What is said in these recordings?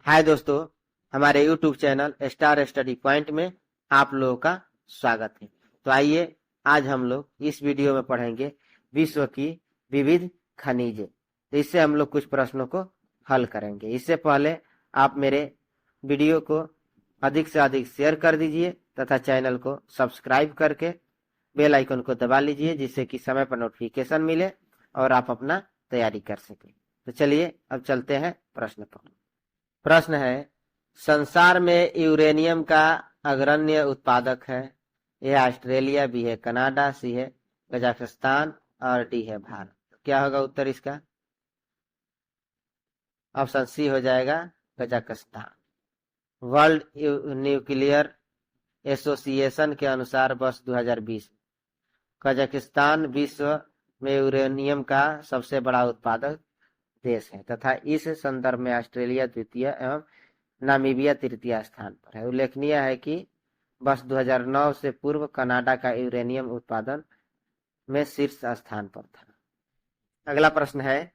हाय दोस्तों, हमारे YouTube channel star study point में आप लोगों का स्वागत है। तो आइए आज हम लोग इस वीडियो में पढ़ेंगे विश्व की विविध खनिजें। तो इससे हम लोग कुछ प्रश्नों को हल करेंगे। इससे पहले आप मेरे वीडियो को अधिक से अधिक शेयर कर दीजिए तथा चैनल को सब्सक्राइब करके बेल आइकन को दबा लीजिए, जिससे कि समय पर नोटिफिकेशन मिले और आप अपना तैयारी कर सकें। तो चलिए अब चलते हैं प्रश्न पर। प्रश्न है, संसार में यूरेनियम का अग्रण्य उत्पादक है। ए ऑस्ट्रेलिया, बी है कनाडा, सी है कजाकिस्तान और डी है भारत। क्या होगा उत्तर इसका? ऑप्शन सी हो जाएगा कजाकिस्तान। वर्ल्ड न्यूक्लियर एसोसिएशन के अनुसार वर्ष 2020 कजाकिस्तान विश्व में यूरेनियम का सबसे बड़ा उत्पादक देश है तथा इस संदर्भ में ऑस्ट्रेलिया द्वितीय एवं नामीबिया तृतीय स्थान पर है। उल्लेखनीय है कि वर्ष 2009 से पूर्व कनाडा का यूरेनियम उत्पादन में शीर्ष स्थान पर था। अगला प्रश्न है,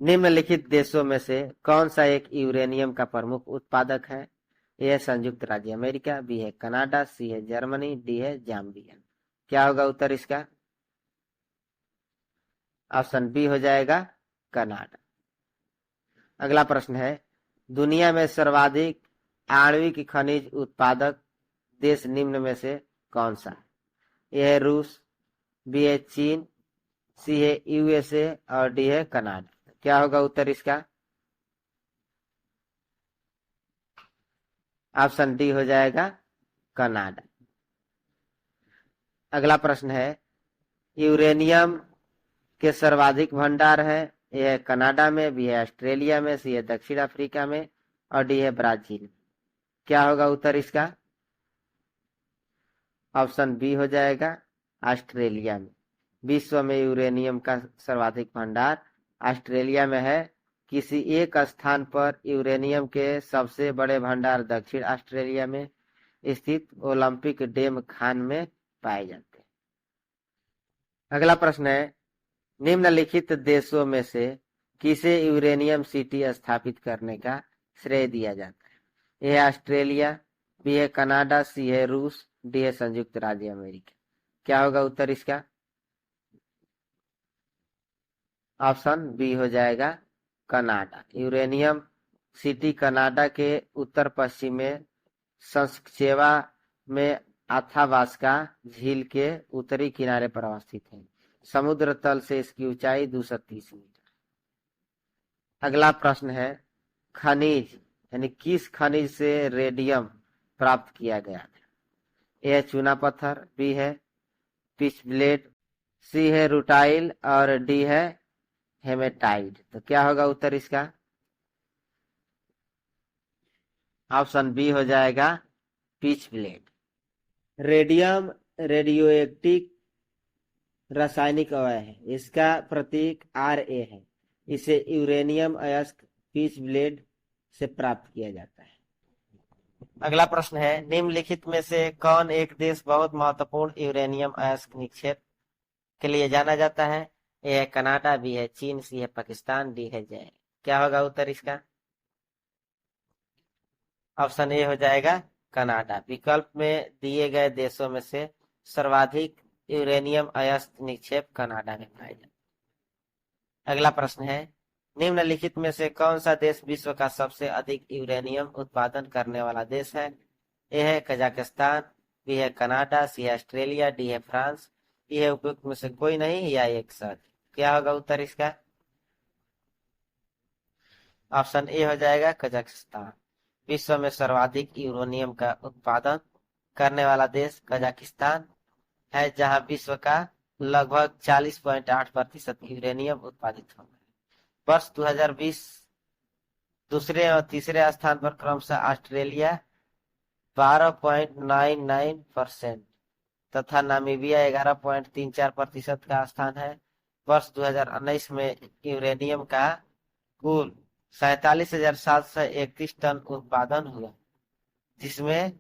निम्नलिखित देशों में से कौन सा एक यूरेनियम का प्रमुख उत्पादक है? ए है संयुक्त राज्य अमेरिका, बी है कनाडा, सी है जर्मनी, डी है जाम्बिया। क्या होगा उत्तर इसका? ऑप्शन बी हो जाएगा कनाडा। अगला प्रश्न है, दुनिया में सर्वाधिक आणविक खनिज उत्पादक देश निम्न में से कौन सा है? ए है रूस, बी है चीन, सी है यूएसए और डी है कनाडा। क्या होगा उत्तर इसका? ऑप्शन डी हो जाएगा कनाडा। अगला प्रश्न है, यूरेनियम के सर्वाधिक भंडार है। ए है कनाडा में, बी है ऑस्ट्रेलिया में, सी है दक्षिण अफ्रीका में और डी है ब्राजील। क्या होगा उत्तर इसका? ऑप्शन बी हो जाएगा ऑस्ट्रेलिया में। विश्व में यूरेनियम का सर्वाधिक भंडार ऑस्ट्रेलिया में है। किसी एक स्थान पर यूरेनियम के सबसे बड़े भंडार दक्षिण ऑस्ट्रेलिया में स्थित ओलंपिक डैम खान में पाए जाते हैं। अगला प्रश्न है, निम्नलिखित देशों में से किसे यूरेनियम सिटी स्थापित करने का श्रेय दिया जाता है? ए है ऑस्ट्रेलिया, बी है कनाडा, सी है रूस, डी है संयुक्त राज्य अमेरिका। क्या होगा उत्तर इसका? ऑप्शन बी हो जाएगा कनाडा। यूरेनियम सिटी कनाडा के उत्तर पश्चिम में सस्केचेवा में अथाबास्का झील के उत्तरी किनारे पर अवस्थित है। समुद्र तल से इसकी ऊंचाई 230 मीटर। अगला प्रश्न है, खनिज यानी किस खनिज से रेडियम प्राप्त किया गया था? ए है चूना पत्थर, बी है पिच ब्लेड, सी है रूटाइल और डी है हेमेटाइट। तो क्या होगा उत्तर इसका? ऑप्शन बी हो जाएगा पिच ब्लेड। रेडियम रेडियोएक्टिव रासायनिक अवयव है। इसका प्रतीक Ra है। इसे यूरेनियम अयस्क पिच ब्लेड से प्राप्त किया जाता है। अगला प्रश्न है, निम्नलिखित में से कौन एक देश बहुत महत्वपूर्ण यूरेनियम अयस्क निक्षेप के लिए जाना जाता है? ए है कनाडा, बी है चीन, सी है पाकिस्तान, डी है जापान। क्या होगा उत्तर इसका? ऑप्शन ए हो जाएगा कनाडा। विकल्प में दिए गए देशों में से सर्वाधिक यूरेनियम अयस्क निक्षेप कनाडा में पाए जाते। अगला प्रश्न है, निम्नलिखित में से कौन सा देश विश्व का सबसे अधिक यूरेनियम उत्पादन करने वाला देश है? ए है कजाकिस्तान, बी है कनाडा, सी है ऑस्ट्रेलिया, डी है फ्रांस, ई है उपयुक्त में से कोई नहीं या एक साथ। क्या होगा उत्तर इसका? ऑप्शन ए हो जाएगा कजाकिस्तान। विश्व में सर्वाधिक यूरेनियम का उत्पादन करने वाला देश कजाकिस्तान है, जहां विश्व का लगभग 40.8% यूरेनियम उत्पादित होता है। वर्ष 2020 दूसरे और तीसरे स्थान पर क्रमशः ऑस्ट्रेलिया 12.99% तथा नामीबिया 11.34% का स्थान है। वर्ष 2019 में यूरेनियम का कुल 47,731 टन उत्पादन हुआ, जिसमें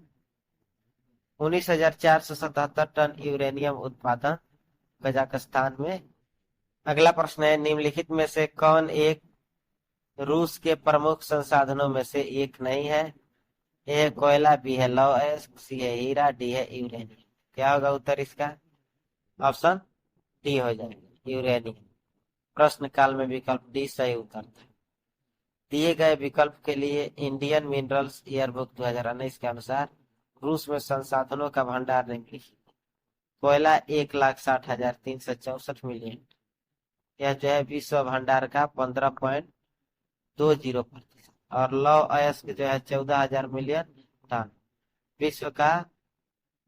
19,477 टन यूरेनियम उत्पादन कजाकिस्तान में। अगला प्रश्न है, निम्नलिखित में से कौन एक रूस के प्रमुख संसाधनों में से एक नहीं है। ए है कोयला, बी है लौह अयस्क, सी है हीरा, डी है यूरेनियम। क्या होगा उत्तर इसका? ऑप्शन डी हो जाएगा, यूरेनियम। प्रश्न काल में विकल्प डी सही उत्तर था। दिए गए विकल्प के लिए इंडियन मिनरल्स ईयरबुक 2019 के अनुसार रूस में संसाधनों का भंडार निम्नलिखित। कोयला 1,60,364 मिलियन, यह जो है विश्व भंडार का 15.20%। और लौह अयस्क जो है 14,000 मिलियन टन,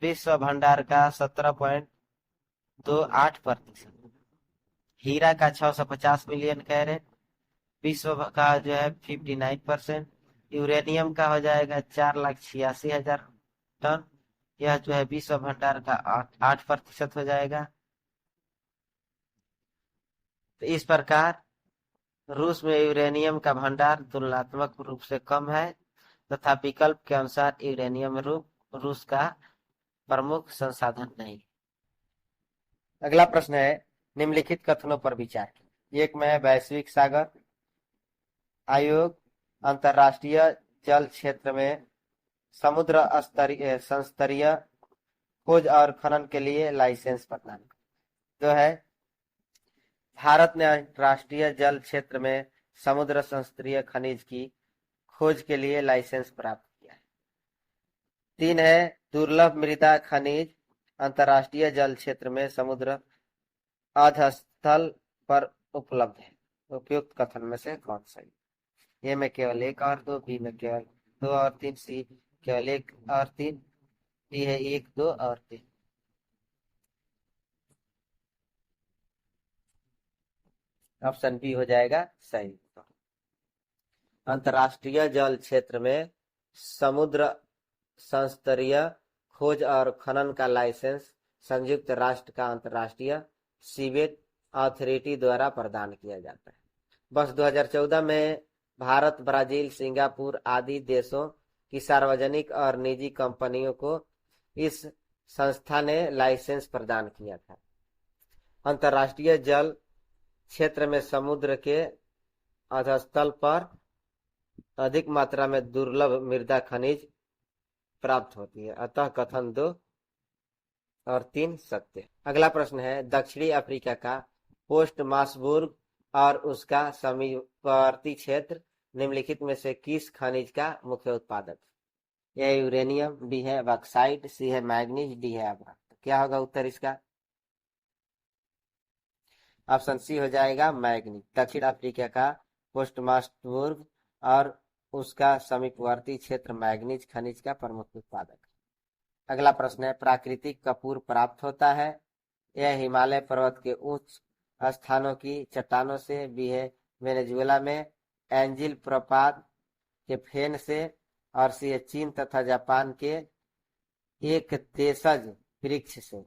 विश्व भंडार का 17.28%। हीरा का 650 मिलियन कैरेट, विश्व का जो है 59%। यूरेनियम का हो जाएगा 4,86,000 टन, यह जो है विश्व भंडार का 8% हो जाएगा। तो इस प्रकार रूस में यूरेनियम का भंडार तुलनात्मक रूप से कम है तथा विकल्प के अनुसार यूरेनियम रूस का प्रमुख संसाधन नहीं। अगला प्रश्न है, निम्नलिखित कथनों पर विचार। एक में वैश्विक सागर आयोग अंतर्राष्ट्रीय जल क्षेत्र में समुद्र संस्तरीय खोज और खनन के लिए लाइसेंस प्रदान। जो है भारत ने अंतर्राष्ट्रीय जल क्षेत्र में समुद्र संस्तरीय खनिज की खोज के लिए लाइसेंस प्राप्त किया है। 3 है दुर्लभ मृदा खनिज अंतर्राष्ट्रीय जल क्षेत्र में समुद्र अधस्थल पर उपलब्ध है। उपयुक्त कथन में से कौन सही? ए में केवल 1 और 2, बी में केवल 2 और 3, सी केवल 1 और 3, डी है 1, 2 और 3। ऑप्शन बी हो जाएगा सही। अंतर्राष्ट्रीय जल क्षेत्र में समुद्र संस्तरीय खोज और खनन का लाइसेंस संयुक्त राष्ट्र का अंतर्राष्ट्रीय सीवेज अथॉरिटी द्वारा प्रदान किया जाता है। वर्ष 2014 में भारत, ब्राजील, सिंगापुर आदि देशों की सार्वजनिक और निजी कंपनियों को इस संस्था ने लाइसेंस प्रदान किया था। अंतर्राष्ट्रीय जल क्षेत्र में समुद्र के अधस्थल पर अधिक मात्रा में दुर्लभ मृदा खनिज प्राप्त होती है, अतः कथन 2 और 3 सत्य। अगला प्रश्न है, दक्षिणी अफ्रीका का पोस्ट मासबुर्ग और उसका समीपवर्ती क्षेत्र निम्नलिखित में से किस खनिज का मुख्य उत्पादक? ए यूरेनियम, बी है बॉक्साइट, सी है मैग्नीज, डी है अभ्रक। क्या होगा उत्तर इसका? ऑप्शन सी हो जाएगा मैग्नीज। दक्षिण अफ्रीका का पोस्टमास्टबुर्ग और उसका समीपवर्ती क्षेत्र मैग्नीज खनिज का प्रमुख उत्पादक। अगला प्रश्न है, प्राकृतिक कपूर प्राप्त होता है? यह हिमालय पर्वत के उच्च स्थानों की चट्टानों से, बी है वेनेजुएला में एंजिल प्रपात के फेन से, और सी है चीन तथा जापान के एक देशज वृक्ष से,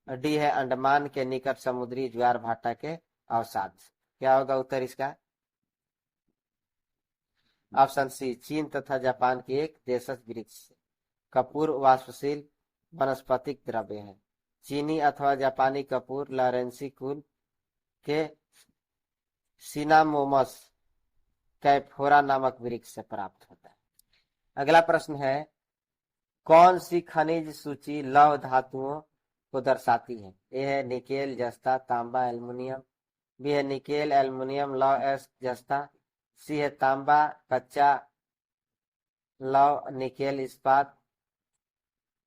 डी है अंडमान के निकट समुद्री ज्वार भाटा के अवसाद। क्या होगा उत्तर इसका? ऑप्शन सी चीन तथा जापान के एक देशज वृक्ष से। कपूर वाष्पशील वनस्पतिक द्रव्य है। चीनी अथवा जापानी कपूर लॉरेंसी कुल के सिनामोमस कैफोरा नामक वृक्ष से प्राप्त होता है। अगला प्रश्न है, कौन सी खनिज सूची लौह धातुओं को दर्शाती है? ए है निकेल, जस्ता, तांबा, एल्युमिनियम, बी है निकेल, एल्युमिनियम, लौह अयस्क, जस्ता, सी है तांबा, कच्चा लौह, निकेल, इस्पात,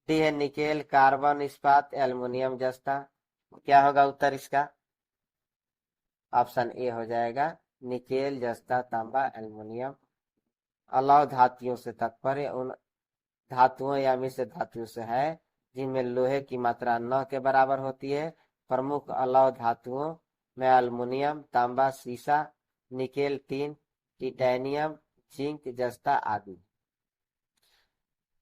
डी है निकेल, कार्बन, इस्पात, एल्युमिनियम, जस्ता। क्या होगा उत्तर इसका? ऑप्शन ए हो जाएगा निकेल, जस्ता, तांबा, एल्युमिनियम। अलौह धातुओं से तात्पर्य उन धातुओं या मिश्र धातुओं से है जिनमें लोहे की मात्रा 9 के बराबर होती है। प्रमुख अलौह धातुओं में एल्युमिनियम, तांबा, सीसा, निकेल, टिन, टाइटेनियम, जिंक, जस्ता आदि।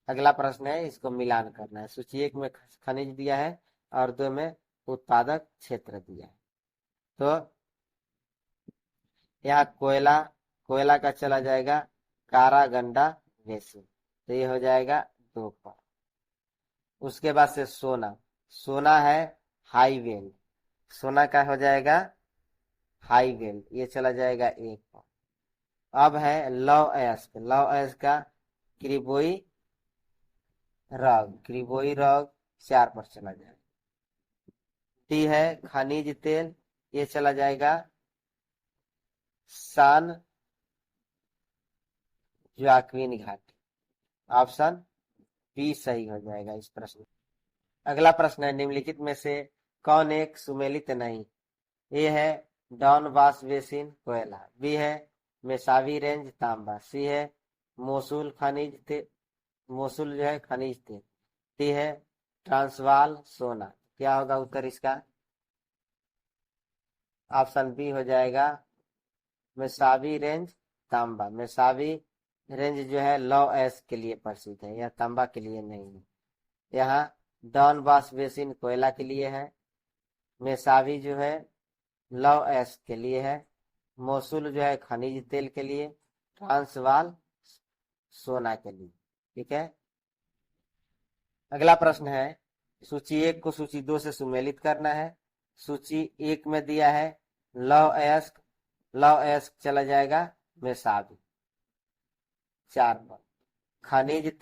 अगला प्रश्न है, इसको मिलान करना है। सूची 1 में खनिज दिया है और 2 में उत्पादक क्षेत्र दिया है। तो यहाँ कोयला का चला जाएगा कारागंडा बेसिन, तो ये हो जाएगा 2 पर। उसके बाद से सोना है हाईवेल, सोना का हो जाएगा हाईवेल, ये चला जाएगा 1 पर। अब है लौह अयस्क। लौह अयस्क का क्रिबोई रॉग 4 पर चला जाएगा। टी है खनिज तेल, ये चला जाएगा सान जोआक्विन घाटी। ऑप्शन बी सही हो जाएगा इस प्रश्न। अगला प्रश्न है निम्नलिखित में से कौन एक सुमेलित नहीं। ए है डॉन बास बेसिन कोयला, बी है मेसावी रेंज तांबा, सी है मोसुल खनिज तेल, मोसुल जो है खनिज तेल, डी है ट्रांसवाल सोना। क्या होगा उत्तर इसका? ऑप्शन बी हो जाएगा मेसावी रेंज तांबा। मेसावी रेंज जो है लौह अयस्क के लिए प्रसिद्ध है, यह तांबा के लिए नहीं है। यहाँ डॉन बास बेसिन कोयला के लिए है, मेसावी जो है लौह अयस्क के लिए है, मोसुल जो है खनिज तेल के लिए, ट्रांसवाल सोना के लिए। ठीक है। अगला प्रश्न है सूची 1 को सूची 2 से सुमेलित करना है। सूची 1 में दिया है लौह अयस्क, लौह अयस्क चला जाएगा मेसावी 4 पर। खनिज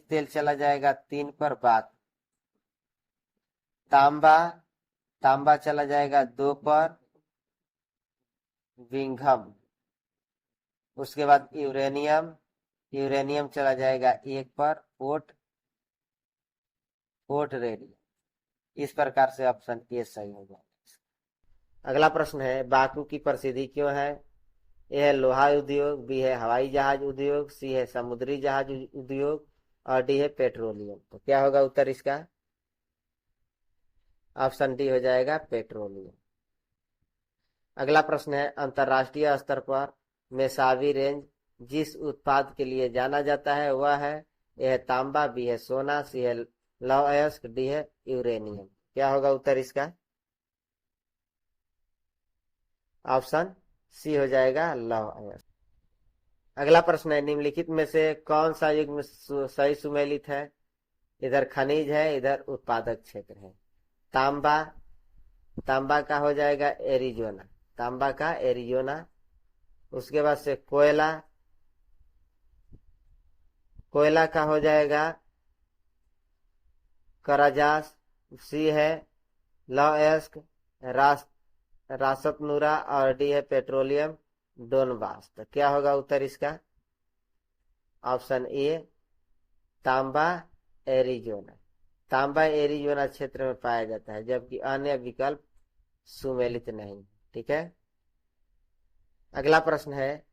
तेल चला जाएगा 3 पर बात। तांबा चला जाएगा 2 पर विंघम। उसके बाद यूरेनियम चला जाएगा 1 पर पोर्ट रेडियम। इस प्रकार से ऑप्शन ए सही हो जाएगा। अगला प्रश्न है बाकू की प्रसिद्धि क्यों है। ए है लोहा उद्योग, बी है हवाई जहाज उद्योग, सी है समुद्री जहाज उद्योग और डी है पेट्रोलियम। तो क्या होगा उत्तर इसका? ऑप्शन डी हो जाएगा पेट्रोलियम। अगला प्रश्न है अंतरराष्ट्रीय स्तर पर मेसावी रेंज जिस उत्पाद के लिए जाना जाता है वह है, ए है तांबा, बी है सोना, सी है लौह अयस्क, डी है यूरेनियम। क्या होगा उत्तर इसका? ऑप्शन सी हो जाएगा लौह अयस्क। अगला प्रश्न है निम्नलिखित में से कौन सा युग्म सही सुमेलित है। इधर खनिज है, इधर उत्पादक क्षेत्र है। तांबा का हो जाएगा एरिजोना। उसके बाद से कोयला का हो जाएगा कराजास, सी है लौह अयस्क रासपनुरा और डी है पेट्रोलियम डोनबास। तो क्या होगा उत्तर इसका? ऑप्शन ए तांबा एरिजोना क्षेत्र में पाया जाता है, जबकि अन्य विकल्प सुमेलित नहीं। ठीक है। अगला प्रश्न है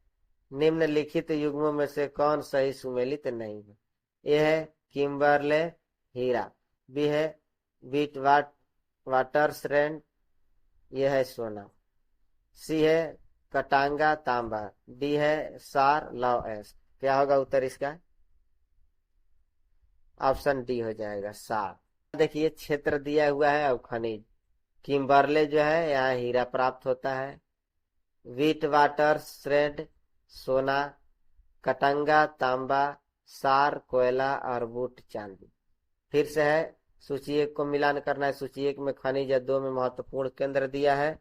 निम्नलिखित युग्मों में से कौन सही सुमेलित नहीं है। ए है किम्बरले हीरा, बी है बीट वाटरसरैंड, यह है सोना, सी है कटांगा तांबा, डी है सार लौह अयस्क। क्या होगा उत्तर इसका? ऑप्शन डी हो जाएगा सार। देखिए क्षेत्र दिया हुआ है और खनिज। किम्बरले जो है यहाँ हीरा प्राप्त होता है, वीट वाटर श्रेड सोना, कटंगा तांबा, सार कोयला और बूट चांदी। फिर से है सूची 1 को मिलान करना है। सूची 1 में खनिज 2 में महत्वपूर्ण केंद्र दिया है,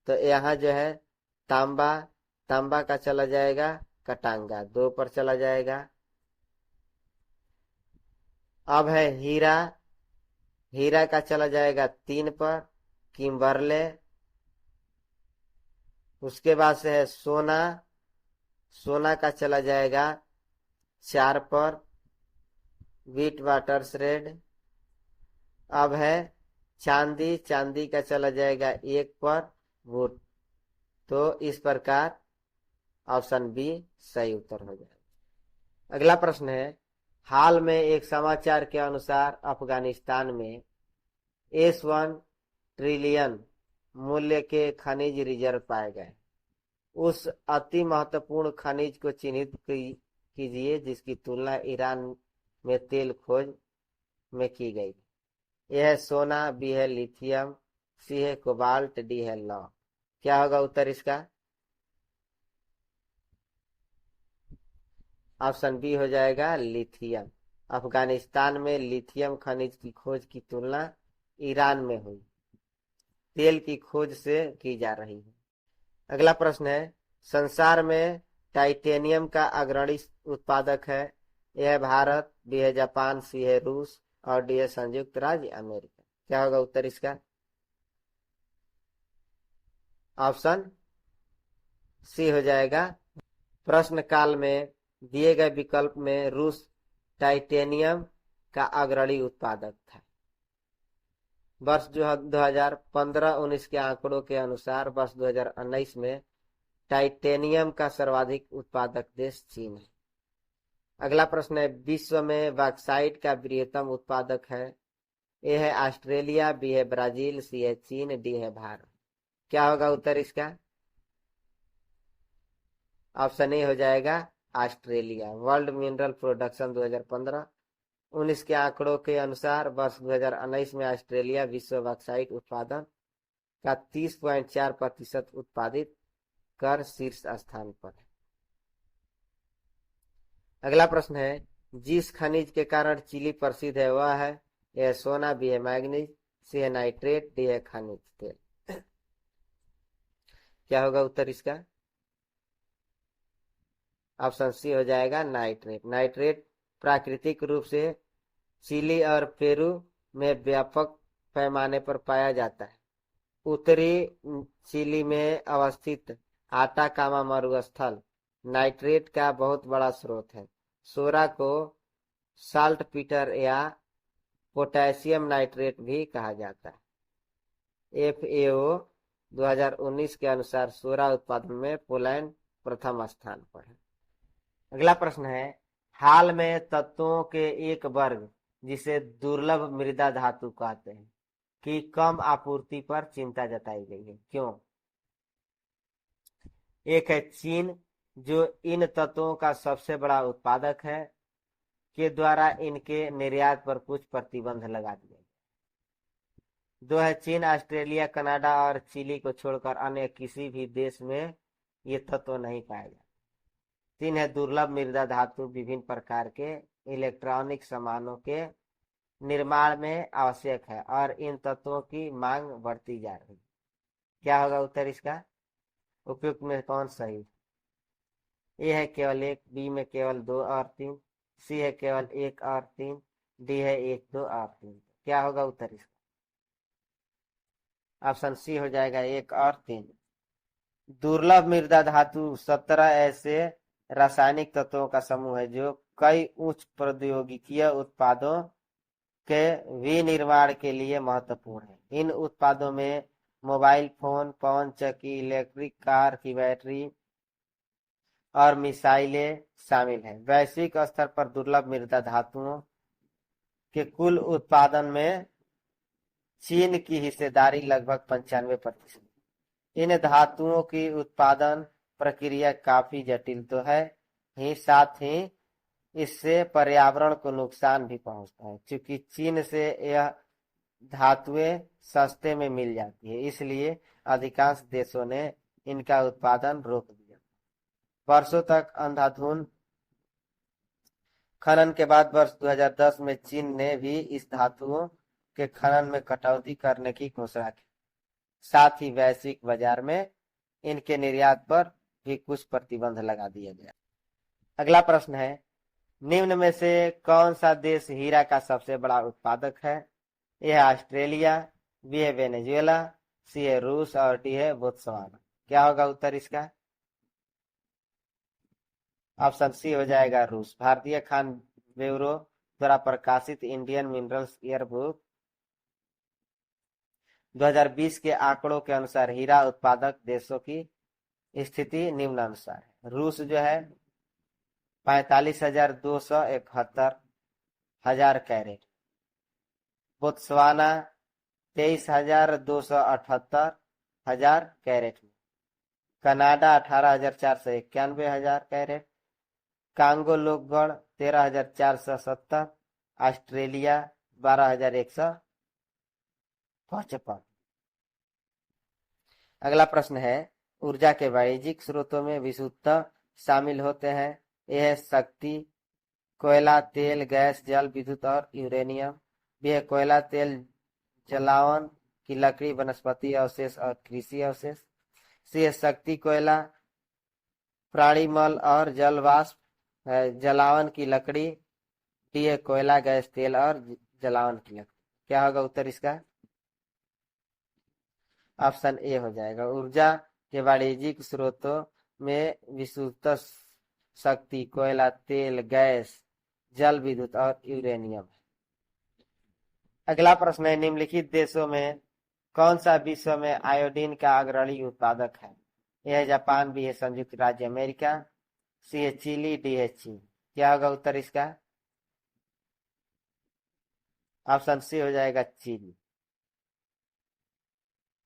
तो यहाँ जो है तांबा का चला जाएगा कटांगा 2 पर चला जाएगा। अब है हीरा का चला जाएगा 3 पर किम्बरले। उसके बाद से है सोना का चला जाएगा 4 पर वीट वाटरसरेड। अब है चांदी का चला जाएगा 1 पर वुड। तो इस प्रकार ऑप्शन बी सही उत्तर हो जाएगा। अगला प्रश्न है हाल में एक समाचार के अनुसार अफगानिस्तान में S1 ट्रिलियन मूल्य के खनिज रिजर्व पाए गए। उस अति महत्वपूर्ण खनिज को चिन्हित कीजिए जिसकी तुलना ईरान में तेल खोज में की गई। यह है सोना, बी है लिथियम, सी है कोबाल्ट, डी है लौह। क्या होगा उत्तर इसका? ऑप्शन बी हो जाएगा लिथियम। अफगानिस्तान में लिथियम खनिज की खोज की तुलना ईरान में हुई। तेल की खोज से की जा रही है। अगला प्रश्न है संसार में टाइटेनियम का अग्रणी उत्पादक है? ए है भारत, बी है जापान, सी है रूस और डी है संयुक्त राज्य अमेरिका। क्या होगा उत्तर इसका? ऑप्शन सी हो जाएगा। प्रश्न काल में दिए गए विकल्प में रूस टाइटेनियम का अग्रणी उत्पादक था। वर्ष 2015-19 के आंकड़ों के अनुसार वर्ष 2019 में टाइटेनियम का सर्वाधिक उत्पादक देश चीन है। अगला प्रश्न है, विश्व में बॉक्साइट का बृहत्तम उत्पादक है? ए है ऑस्ट्रेलिया, बी है ब्राजील, सी है चीन, डी है भारत। क्या होगा उत्तर इसका? ऑप्शन ए हो जाएगा ऑस्ट्रेलिया। वर्ल्ड मिनरल प्रोडक्शन 2015-19 के आंकड़ों के अनुसार वर्ष 2019 में ऑस्ट्रेलिया विश्व बॉक्साइट उत्पादन का 30.4% उत्पादित कर शीर्ष स्थान पर है। अगला प्रश्न है, जिस खनिज के कारण चिली प्रसिद्ध है वह है? ए है सोना, बी है मैग्नीज, सी है नाइट्रेट, डी है खनिज तेल। क्या होगा उत्तर इसका? ऑप्शन सी हो जाएगा नाइट्रेट। नाइट्रेट प्राकृतिक रूप से चिली और पेरू में व्यापक पैमाने पर पाया जाता है। उत्तरी चिली में अवस्थित आटाकामा मरुस्थल नाइट्रेट का बहुत बड़ा स्रोत है। सोरा को साल्ट पीटर या पोटेशियम नाइट्रेट भी कहा जाता है। FAO 2019 के अनुसार सोरा उत्पादन में पोलैंड प्रथम स्थान पर है। अगला प्रश्न है, हाल में तत्वों के एक वर्ग जिसे दुर्लभ मृदा धातु कहते हैं की कम आपूर्ति पर चिंता जताई गई है, क्यों? एक है चीन, जो इन तत्वों का सबसे बड़ा उत्पादक है, के द्वारा इनके निर्यात पर कुछ प्रतिबंध लगा दिए। दो है चीन, ऑस्ट्रेलिया, कनाडा और चिली को छोड़कर अन्य किसी भी देश में ये तत्व नहीं पाए जाते। तीन है दुर्लभ मृदा धातु विभिन्न प्रकार के इलेक्ट्रॉनिक सामानों के निर्माण में आवश्यक है और इन तत्वों की मांग बढ़ती जा रही है। क्या होगा उत्तर इसका? उपयुक्त में कौन सही? ए है केवल 1, बी में केवल 2 और 3, सी है केवल 1 और 3, डी है 1, 2 और 3। क्या होगा उत्तर इसका? ऑप्शन सी हो जाएगा 1 और 3। दुर्लभ मृदा धातु 17 ऐसे रासायनिक तत्वों का समूह है जो कई उच्च प्रौद्योगिकीय उत्पादों के विनिर्माण के लिए महत्वपूर्ण है। इन उत्पादों में मोबाइल फोन, पवन चक्की, इलेक्ट्रिक कार की बैटरी और मिसाइलें शामिल हैं। वैश्विक स्तर पर दुर्लभ मृदा धातुओं के कुल उत्पादन में चीन की हिस्सेदारी लगभग 95%। इन धातुओं की उत्पादन प्रक्रिया काफी जटिल तो है ही, साथ ही इससे पर्यावरण को नुकसान भी पहुंचता है। क्योंकि चीन से यह धातुएं सस्ते में मिल जाती है, इसलिए अधिकांश देशों ने इनका उत्पादन रोक दिया। वर्षों तक अंधाधुंध खनन के बाद वर्ष 2010 में चीन ने भी इस धातुओं के खनन में कटौती करने की घोषणा की। साथ ही वैश्विक बाजार में इनके निर्यात पर भी कुछ प्रतिबंध लगा दिया गया। अगला प्रश्न है, निम्न में से कौन सा देश हीरा का सबसे बड़ा उत्पादक है? ए है ऑस्ट्रेलिया, बी है वेनेजुएला, सी है रूस और डी है बोत्सवाना। क्या होगा उत्तर इसका? ऑप्शन सी हो जाएगा रूस। भारतीय खान ब्यूरो द्वारा प्रकाशित इंडियन मिनरल्स ईयरबुक 2020 के आंकड़ों के अनुसार हीरा उत्पादक देशों की स्थिति निम्नानुसार है। रूस जो है 45,271 कैरेट, बोत्सवाना 23,278 कैरेट में, कनाडा 18,491 कैरेट, कांगो लोकगढ़ 13,470, ऑस्ट्रेलिया 12,155। अगला प्रश्न है, ऊर्जा के वाणिज्यिक स्रोतों में विशुद्धता शामिल होते हैं। यह शक्ति, कोयला, तेल, गैस, जल विद्युत और यूरेनियम। बी है कोयला, तेल, जलावन की लकड़ी, वनस्पति अवशेष और कृषि अवशेष। सी है शक्ति, कोयला, प्राणी मल और जल वाष्प है, जलावन की लकड़ी, डी है कोयला, गैस, तेल और जलावन की लकड़ी। क्या होगा उत्तर इसका? ऑप्शन ए हो जाएगा। ऊर्जा के वाणिज्यिक स्रोतों में विद्युत शक्ति, कोयला, तेल, गैस, जल विद्युत और यूरेनियम। अगला प्रश्न है, निम्नलिखित देशों में कौन सा विश्व में आयोडीन का अग्रणी उत्पादक है? ए है जापान, बी है संयुक्त राज्य अमेरिका, सी है चिली, डी है चीन। क्या होगा उत्तर इसका? ऑप्शन सी हो जाएगा चीन।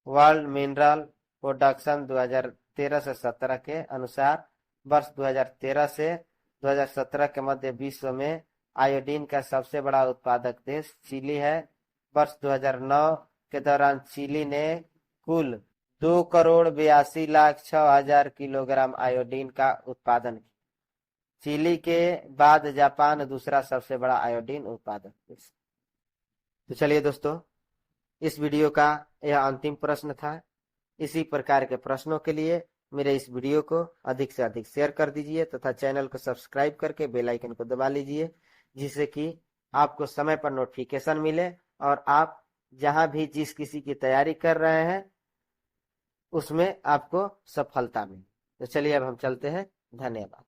वर्ल्ड मिनरल प्रोडक्शन 2013 से 17 के अनुसार वर्ष 2013 से 2017 के मध्य विश्व में आयोडीन का सबसे बड़ा उत्पादक देश चिली है। वर्ष 2009 के दौरान चिली ने कुल 2,82,06,000 किलोग्राम आयोडीन का उत्पादन किया। चिली के बाद जापान दूसरा सबसे बड़ा आयोडीन उत्पादक देश। तो चलिए दोस्तों, इस वीडियो का यह अंतिम प्रश्न था। इसी प्रकार के प्रश्नों के लिए मेरे इस वीडियो को अधिक से अधिक शेयर कर दीजिए तथा चैनल को सब्सक्राइब करके बेल आइकन को दबा लीजिए, जिससे कि आपको समय पर नोटिफिकेशन मिले और आप जहां भी जिस किसी की तैयारी कर रहे हैं उसमें आपको सफलता मिले। तो चलिए अब हम चलते हैं। धन्यवाद।